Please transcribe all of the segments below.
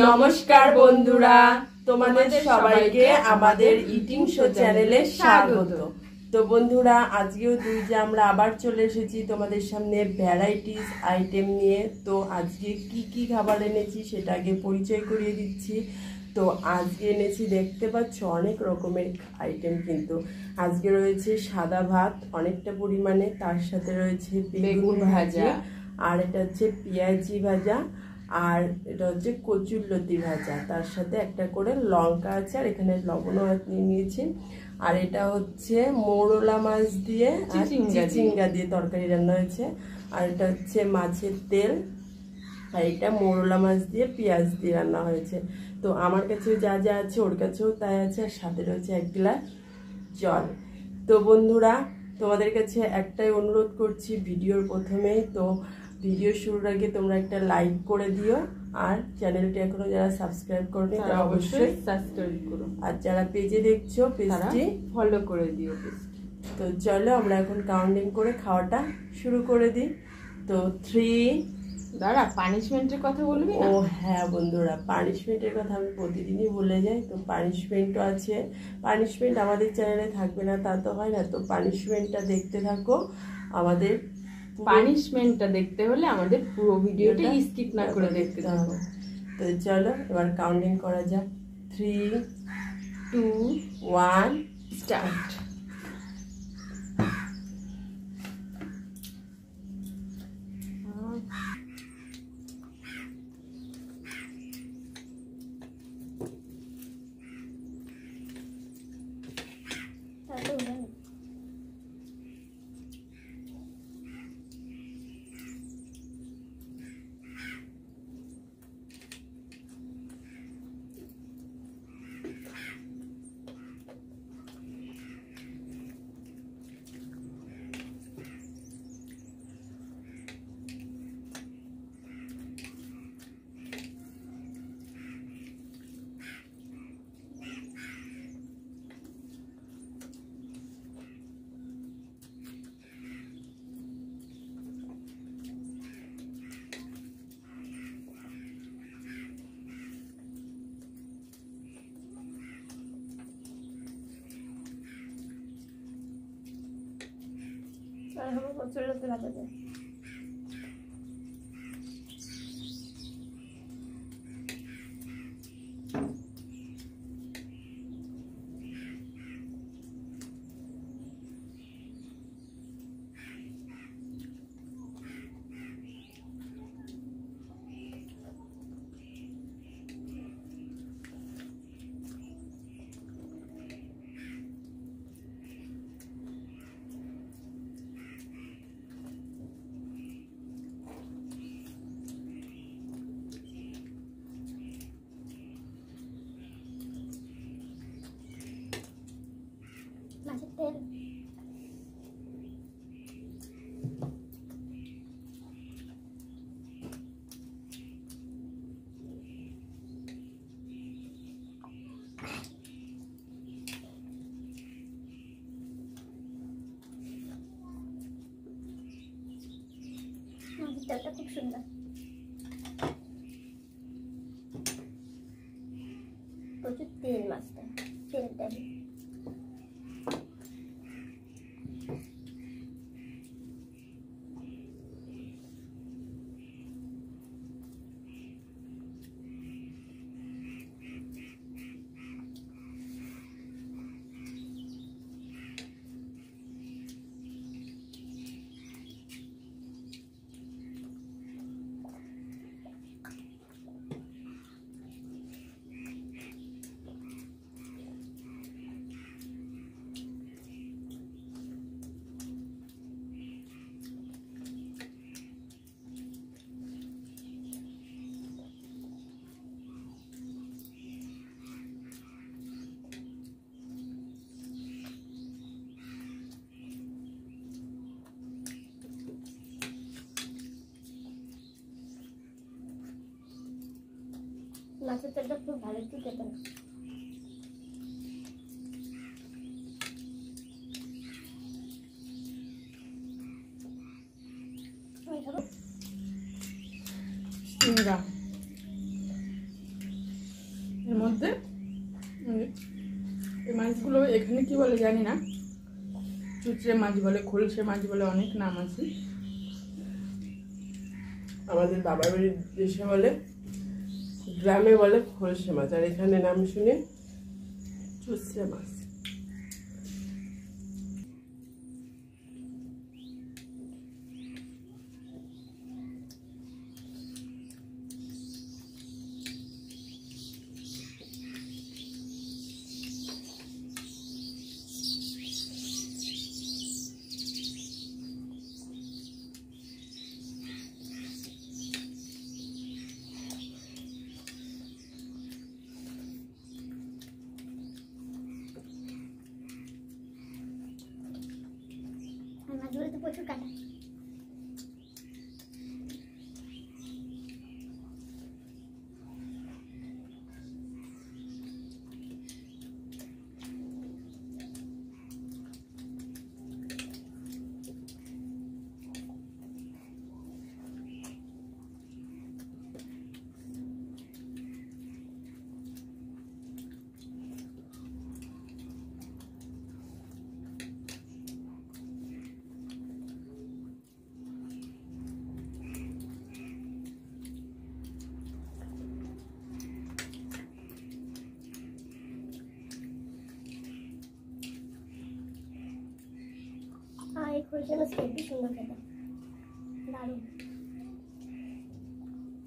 নমস্কার বন্ধুরা, তোমাদের সবাইকে আমাদের ইটিং শো চ্যানেলে স্বাগত। তো বন্ধুরা, আজকেও আমরা আবার চলে এসেছি তোমাদের সামনে ভ্যারাইটিস আইটেম নিয়ে। তো আজকে কি কি খাবার এনেছি সেটা আগে পরিচয় করিয়ে দিচ্ছি। তো আজকে এনেছি, দেখতে পাচ্ছ, অনেক রকমের আইটেম। কিন্তু আজকে রয়েছে সাদা ভাত অনেকটা পরিমাণে, তার সাথে রয়েছে বেগুন ভাজা, আর এটা হচ্ছে পেঁয়াজি ভাজা, আর এটা হচ্ছে কচুরলতি ভাজা, তার সাথে একটা করে লঙ্কা আছে, আর এখানে লবণও নিয়েছি। আর এটা হচ্ছে মৌরলা মাছ দিয়ে চিচিঙ্গা দিয়ে তরকারি রান্না হয়েছে। আর এটা হচ্ছে মাছের তেল, আর এটা মৌরলা মাছ দিয়ে পেঁয়াজ দিয়ে রান্না হয়েছে। তো আমার কাছেও যা যা আছে ওর কাছেও তাই আছে, আর সাথে রয়েছে 1 গ্লাস জল। তো বন্ধুরা, তোমাদের কাছে একটাই অনুরোধ করছি ভিডিওর প্রথমেই, তো ভিডিও শুরুর আগে তোমরা একটা লাইক করে দিও, আর চ্যানেলটি এখনো যারা সাবস্ক্রাইব করনি তারা অবশ্যই সাবস্ক্রাইব করো, আর যারা পেজে দেখছো পেজটি ফলো করে দিও। তো চলো আমরা এখন কাউন্টিং করে খাওয়াটা শুরু করে দিই। তো 3 দাঁড়া, পানিশমেন্টের কথা বলবি? ও হ্যাঁ বন্ধুরা, পানিশমেন্টের কথা আমি প্রতিদিনই ভুলে যাই। তো পানিশমেন্টও আছে। পানিশমেন্ট আমাদের চ্যানেলে থাকবে না তা তো হয় না, তো পানিশমেন্টটা দেখতে থাকো। আমাদের পানিশমেন্টটা দেখতে হলে আমাদের পুরো ভিডিওটা স্কিপ না করে দেখতে থাকো। তো চলো এবার কাউন্টিং করা যাক। 3, 2, 1 স্টার্ট। কচুরলতি ভাজা যায়। মাছের তেল, মাছের তেলটা খুব সুন্দর। প্রচুর তেল মাছটা, তেলটা মাছের তেলটা খুব ভালো একটু খেতে না। চিংড়া এর মধ্যে এই মাছগুলো এখানে কি বলে জানি না, চুচড়ে মাছ বলে, খোলসে মাছ বলে, অনেক নাম আছে। আমাদের বাবার বাড়ির দেশে বলে, গ্রামে বলে খোলসে মাছ, আর এখানে নাম শুনে চুচড়ে মাছ। মাছগুলো তো প্রচুর কাটা। এই খোলসে মাছ খেতে সুন্দর খেতে, দারুণ।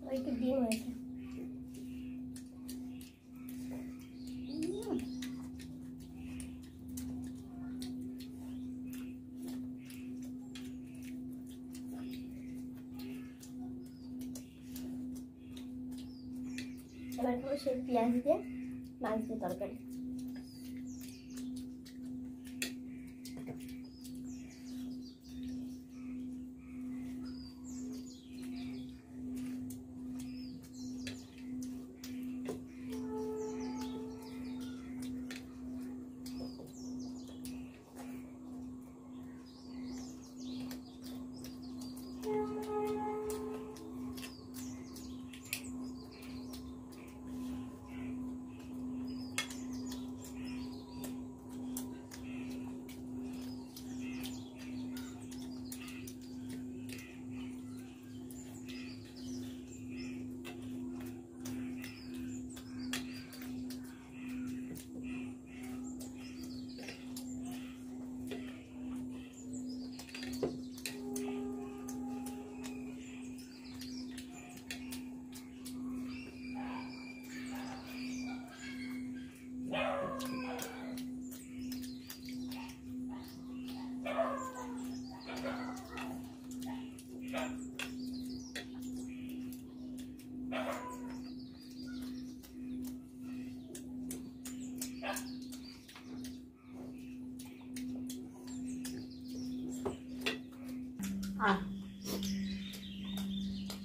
ওই একটু ডিম হয়েছে। এবার খাবো সেই পেঁয়াজ দিয়ে মাছ দিয়ে তরকারি।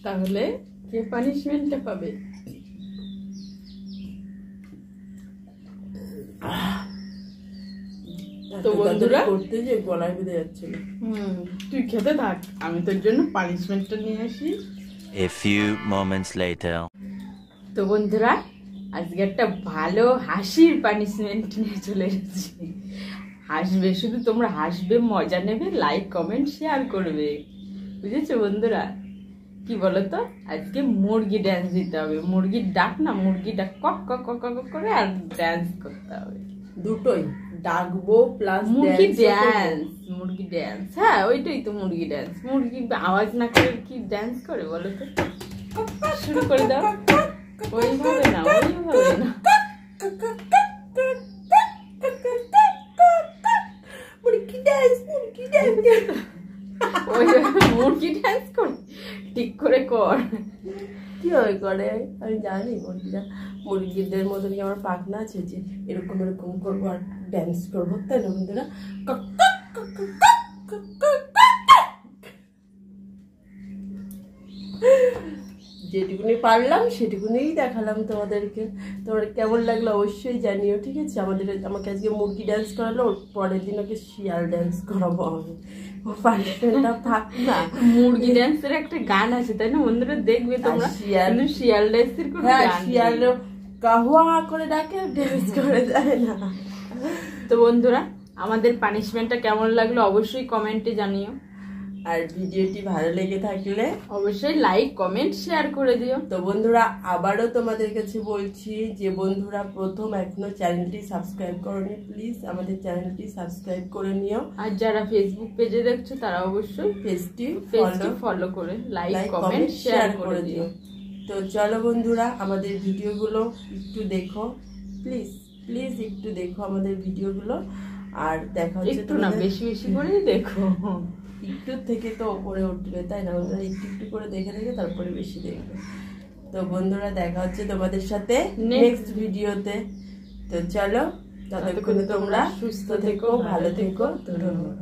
তাহলে কে পানিশমেন্টটা পাবে? তো বন্ধুরা করতে যে গলায় বেঁধে যাচ্ছিল। তুই খেতে থাক, আমি তোর জন্য পানিশমেন্টটা নিয়ে আসি। A few moments later. তো বন্ধুরা আজকে একটা ভালো হাসির পানিশমেন্ট নিয়ে চলে এসেছি। হাসবে, শুধু তোমরা হাসবে, মজা নেবে, লাইক কমেন্ট শেয়ার করবে, বুঝেছো বন্ধুরা? কি বলতো, আজকে মুরগি ড্যান্স দিতে হবে। মুরগির ডাক না, মুরগি ডাক কক কক কক কক করে আর ড্যান্স করতে হবে। দুটোই ডাকবো প্লাস মুরগি ড্যান্স, মুরগি ড্যান্স, হ্যাঁ ওইটাই তো মুরগি ড্যান্স। মুরগি আওয়াজ না করে কি ড্যান্স করে বলো তো? শুরু করে দাও। ওইভাবে না, ওইভাবে না, মুরগি ড্যান্স, মুরগি ড্যান্স, ওইভাবে মুরগি ড্যান্স কর, ঠিক করে কর। কিভাবে করে আমি জানি। মুরগিদের মতন কি আমার পাখনা আছে যে এরকম এরকম করবো আর ড্যান্স করবো, তাই না বন্ধুরা? যেটুকুনি পারলাম সেটুকুনিই দেখালাম তোমাদেরকে। তোমার কেমন লাগলো অবশ্যই জানিও, ঠিক আছে? আমাকে আজকে মুরগি ড্যান্স করালো, পরের দিন ওকে শিয়াল ড্যান্স করাবো আমি, পানিশমেন্টটা থাক না। মুরগি ড্যান্সের একটা গান আছে তাই না বন্ধুরা, দেখবে তোমরা। কিন্তু শিয়াল ড্যান্সের কোনো হ্যাঁ, গান নেই। শিয়াল কাহুয়া করে ডাকে, ড্যান্স করে যায় না। তো বন্ধুরা আমাদের পানিশমেন্টটা কেমন লাগলো অবশ্যই কমেন্টে জানিও, আর ভিডিওটি ভালো লেগে থাকলে অবশ্যই লাইক কমেন্ট শেয়ার করে দিও। তো বন্ধুরা আবারও তোমাদের কাছে বলছি যে বন্ধুরা প্রথম এখনো চ্যানেলটি সাবস্ক্রাইব করোনি, প্লিজ আমাদের চ্যানেলটি সাবস্ক্রাইব করে নিও। আর যারা ফেসবুক পেজে দেখছো তারা অবশ্যই পেজটি ফলো করে লাইক কমেন্ট শেয়ার করে দিও। তো চলো বন্ধুরা আমাদের ভিডিওগুলো একটু দেখো, প্লিজ প্লিজ একটু দেখো আমাদের ভিডিওগুলো। আর দেখা হচ্ছে একটু না, বেশি বেশি করেই দেখো। একটু থেকে তো ওপরে উঠবে, তাই না বন্ধুরা? একটু একটু করে দেখে দেখে তারপরে বেশি দেখবে। তো বন্ধুরা দেখা হচ্ছে তোমাদের সাথে নেক্সট ভিডিওতে। তো চলো ততক্ষণে তোমরা সুস্থ থেকো, ভালো থেকো, ধন্যবাদ।